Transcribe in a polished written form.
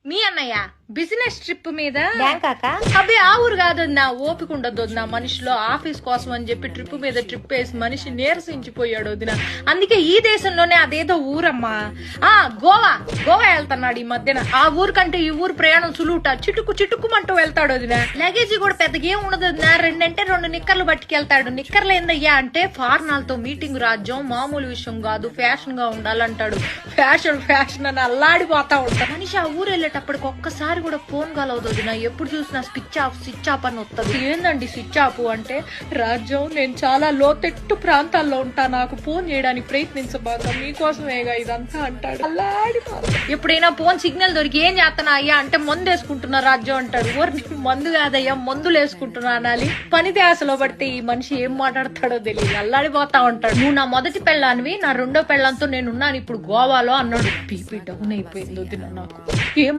మీ అన్నయ్య business trip మీద బ్యాంకాక అబ్బే ఆ ఊరు కాదు నా ఓపిక ఉండదు నా మనిషిలో ఆఫీస్ కోసం అని చెప్పి ట్రిప్ మీద ట్రిప్ వేసి మనిషి నీరసించిపోయాడు వదిన. అందుకే ఈ దేశంలోనే అదేదో ఊరమ్మా గోవా వెళ్తున్నాడు ఈ మధ్యన. ఆ ఊరు కంటే ఈ ఊరు ప్రయాణం సులువుట చిటుక్కుమంటూ వెళ్తాడు వదిన. లగేజ్ కూడా పెద్దగా ఏం ఉండదు వదిన. 2 నిక్కర్లు పట్టుకెళ్తాడు. నిక్కర్లు ఏందయ్యా అంటే ఫార్నాలతో మీటింగ్ రాజ్యం మామూలు విషయం కాదు, ఫ్యాషన్ గా ఉండాలంటాడు. ఫ్యాషన్ అని అల్లాడిపోతా ఉంటాడు మనిషి. ఆ ఊరు వెళ్ళేటప్పటికి ఒక్కసారి కూడా ఫోన్ కలవదు వదిన. ఎప్పుడు చూసినా స్విచ్ ఆఫ్ అని వస్తుంది. ఏందండి స్విచ్ ఆఫ్ అంటే? రాజ్యం నేను చాలా లోతెట్టు ప్రాంతాల్లో ఉంటా, నాకు ఫోన్ చేయడానికి ప్రయత్నించబాక, మీకోసమేగా ఇదంతా అంటాడు. ఎప్పుడైనా ఫోన్ సిగ్నల్ దొరికి ఏం చేస్తానా అయ్యా అంటే మందు వేసుకుంటున్నా రాజ్యం అంటాడు. మందు కాదయ్యా మందులు వేసుకుంటున్నా అనాలి. పని ధ్యాసలో పడితే ఈ మనిషి ఏం మాట్లాడతాడో తెలియదు, అల్లాడిపోతా ఉంటాడు. నువ్వు నా మొదటి పెళ్ళానివి, నా రెండో పెళ్ళంతో నేనున్నాను ఇప్పుడు గోవాలో అన్నాడు. బీపీ డౌన్ అయిపోయింది వదిన నాకు. ఏం